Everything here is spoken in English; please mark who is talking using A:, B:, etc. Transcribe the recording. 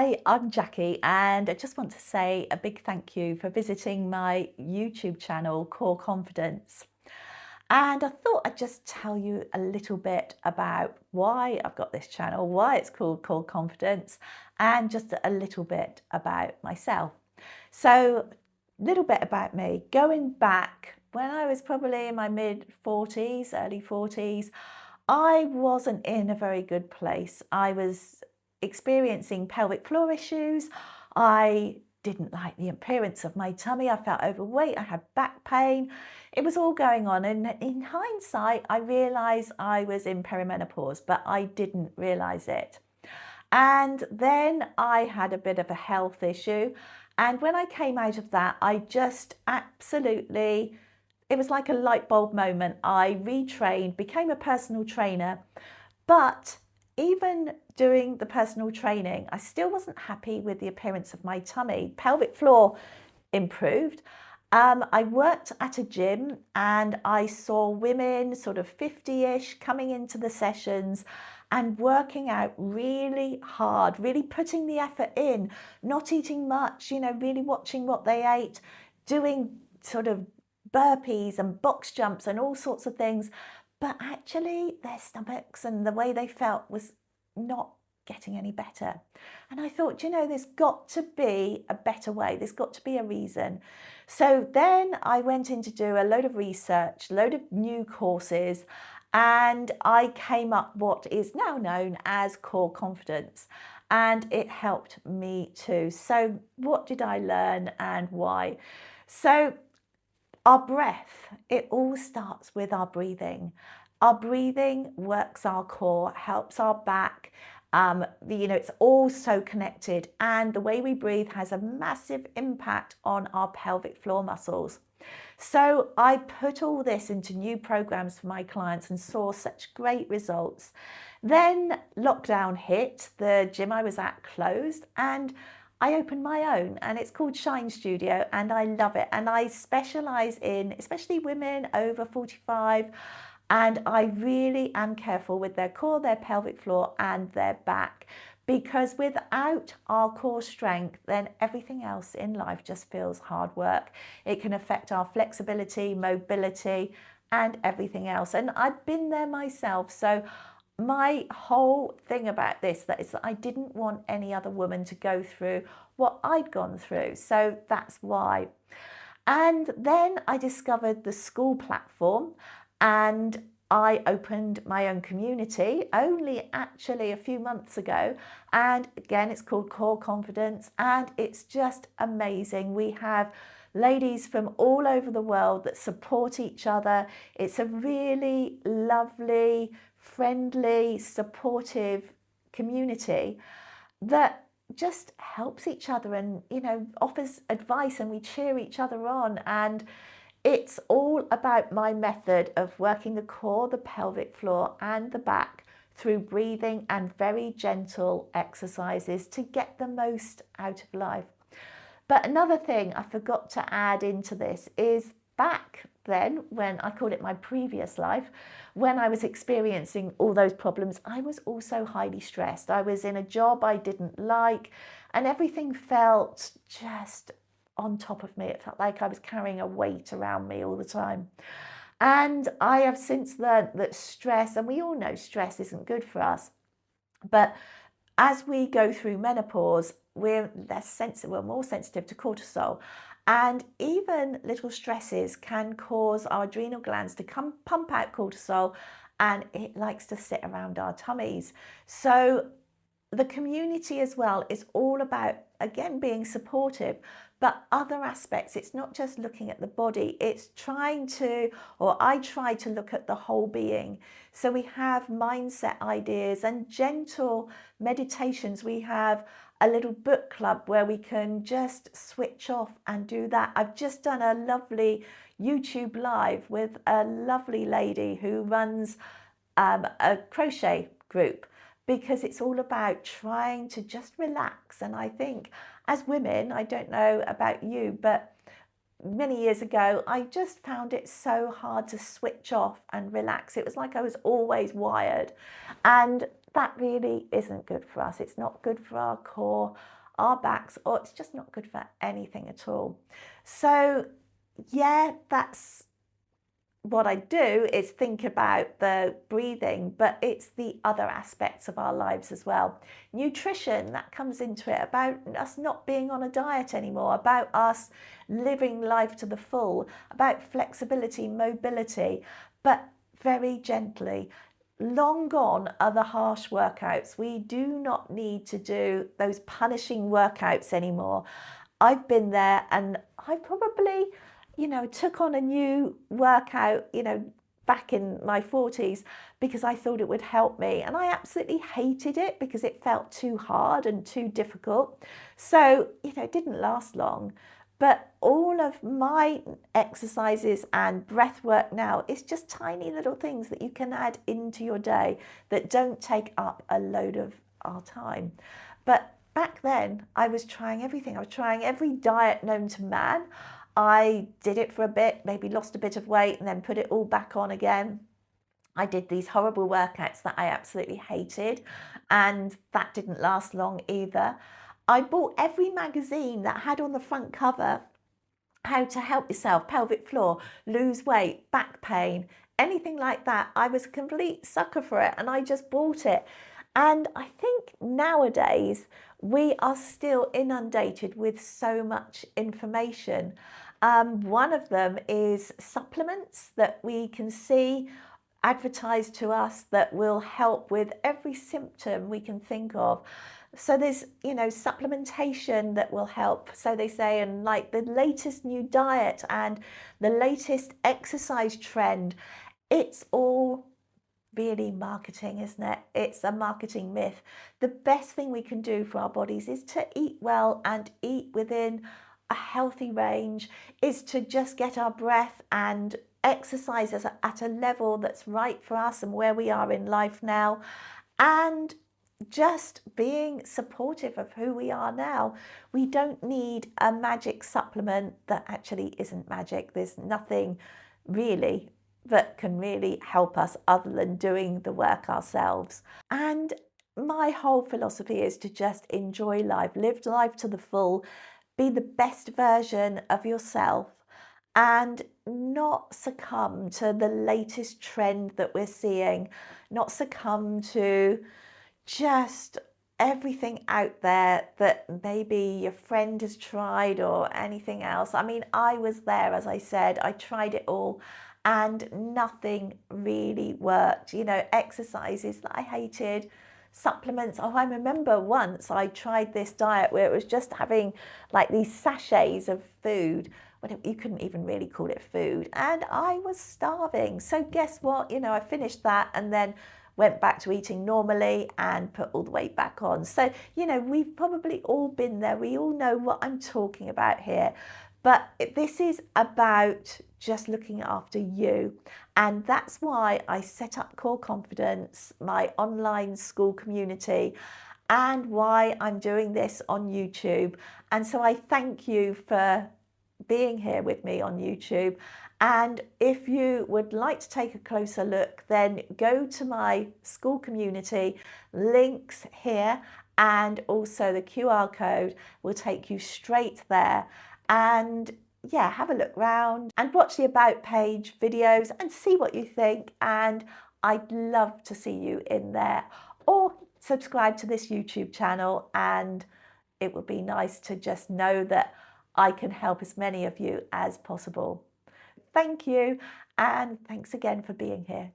A: Hi, I'm Jackie, and I just want to say a big thank you for visiting my YouTube channel, Core Confidence. And I thought I'd just tell you a little bit about why I've got this channel, why it's called Core Confidence, and just a little bit about myself. So, a little bit about me. Going back when I was probably in my mid 40s, early 40s, I wasn't in a very good place. I was experiencing pelvic floor issues. I didn't like the appearance of my tummy. I felt overweight. I had back pain. It was all going on. And in hindsight, I realized I was in perimenopause, but I didn't realize it. And then I had a bit of a health issue. And when I came out of that, I just absolutely, it was like a light bulb moment. I retrained, became a personal trainer. But even doing the personal training, I still wasn't happy with the appearance of my tummy. Pelvic floor improved. I worked at a gym and I saw women sort of 50-ish coming into the sessions and working out really hard, really putting the effort in, not eating much, really watching what they ate, doing sort of burpees and box jumps and all sorts of things. But actually, their stomachs and the way they felt was not getting any better. And I thought, there's got to be a better way. There's got to be a reason. So then I went in to do a load of research, load of new courses, and I came up what is now known as Core Confidence. And it helped me too. So what did I learn and why? So our breath, it all starts with our breathing. Our breathing works our core, helps our back. It's all so connected, and the way we breathe has a massive impact on our pelvic floor muscles. So I put all this into new programs for my clients and saw such great results. Then lockdown hit, the gym I was at closed, and I opened my own, and it's called Shine Studio, and I love it. And I specialize in especially women over 45, and I really am careful with their core, their pelvic floor, and their back, because without our core strength, then everything else in life just feels hard work. It can affect our flexibility, mobility, and everything else. And I've been there myself. So my whole thing about this is that I didn't want any other woman to go through what I'd gone through. So that's why. And then I discovered the school platform, and I opened my own community only actually a few months ago. And again, it's called Core Confidence, and it's just amazing. We have ladies from all over the world that support each other. It's a really lovely, friendly, supportive community that just helps each other and, offers advice, and we cheer each other on. And it's all about my method of working the core, the pelvic floor, and the back through breathing and very gentle exercises to get the most out of life. But another thing I forgot to add into this is back then, when I call it my previous life, when I was experiencing all those problems, I was also highly stressed. I was in a job I didn't like, and everything felt just on top of me. It felt like I was carrying a weight around me all the time. And I have since learned that stress, and we all know stress isn't good for us, but as we go through menopause, we're less sensitive, we're more sensitive to cortisol. And even little stresses can cause our adrenal glands to pump out cortisol, and it likes to sit around our tummies. So the community as well is all about, again, being supportive, but other aspects. It's not just looking at the body, it's I try to look at the whole being. So we have mindset ideas and gentle meditations. We have a little book club where we can just switch off and do that. I've just done a lovely YouTube live with a lovely lady who runs a crochet group, because it's all about trying to just relax. And I think as women, I don't know about you, but many years ago, I just found it so hard to switch off and relax. It was like I was always wired. And that really isn't good for us. It's not good for our core, our backs, or it's just not good for anything at all. So yeah, that's what I do, is think about the breathing, but it's the other aspects of our lives as well. Nutrition, that comes into it, about us not being on a diet anymore, about us living life to the full, about flexibility, mobility, but very gently. Long gone are the harsh workouts. We do not need to do those punishing workouts anymore. I've been there, and I probably, took on a new workout, back in my 40s because I thought it would help me. And I absolutely hated it because it felt too hard and too difficult. So, it didn't last long. But all of my exercises and breath work now is just tiny little things that you can add into your day that don't take up a load of our time. But back then, I was trying everything. I was trying every diet known to man. I did it for a bit, maybe lost a bit of weight and then put it all back on again. I did these horrible workouts that I absolutely hated, and that didn't last long either. I bought every magazine that had on the front cover how to help yourself, pelvic floor, lose weight, back pain, anything like that. I was a complete sucker for it, and I just bought it. And I think nowadays we are still inundated with so much information. One of them is supplements that we can see advertised to us that will help with every symptom we can think of. So there's, supplementation that will help, so they say, and like the latest new diet and the latest exercise trend. It's all really marketing, isn't it? It's a marketing myth. The best thing we can do for our bodies is to eat well and eat within a healthy range, is to just get our breath and exercise at a level that's right for us and where we are in life now, and just being supportive of who we are now. We don't need a magic supplement that actually isn't magic. There's nothing really that can really help us other than doing the work ourselves. And my whole philosophy is to just enjoy life, live life to the full, be the best version of yourself, and not succumb to the latest trend that we're seeing, not succumb to just everything out there that maybe your friend has tried or anything else. I mean, I was there, as I said, I tried it all and nothing really worked. Exercises that I hated, supplements. Oh, I remember once I tried this diet where it was just having like these sachets of food. When you couldn't even really call it food, and I was starving. So guess what? I finished that and then went back to eating normally and put all the weight back on. So, we've probably all been there. We all know what I'm talking about here. But this is about just looking after you. And that's why I set up Core Confidence, my online school community, and why I'm doing this on YouTube. And so I thank you for being here with me on YouTube. And if you would like to take a closer look, then go to my school community, links here, and also the QR code will take you straight there. And yeah, have a look round and watch the About page videos and see what you think. And I'd love to see you in there, or subscribe to this YouTube channel, and it would be nice to just know that I can help as many of you as possible. Thank you, and thanks again for being here.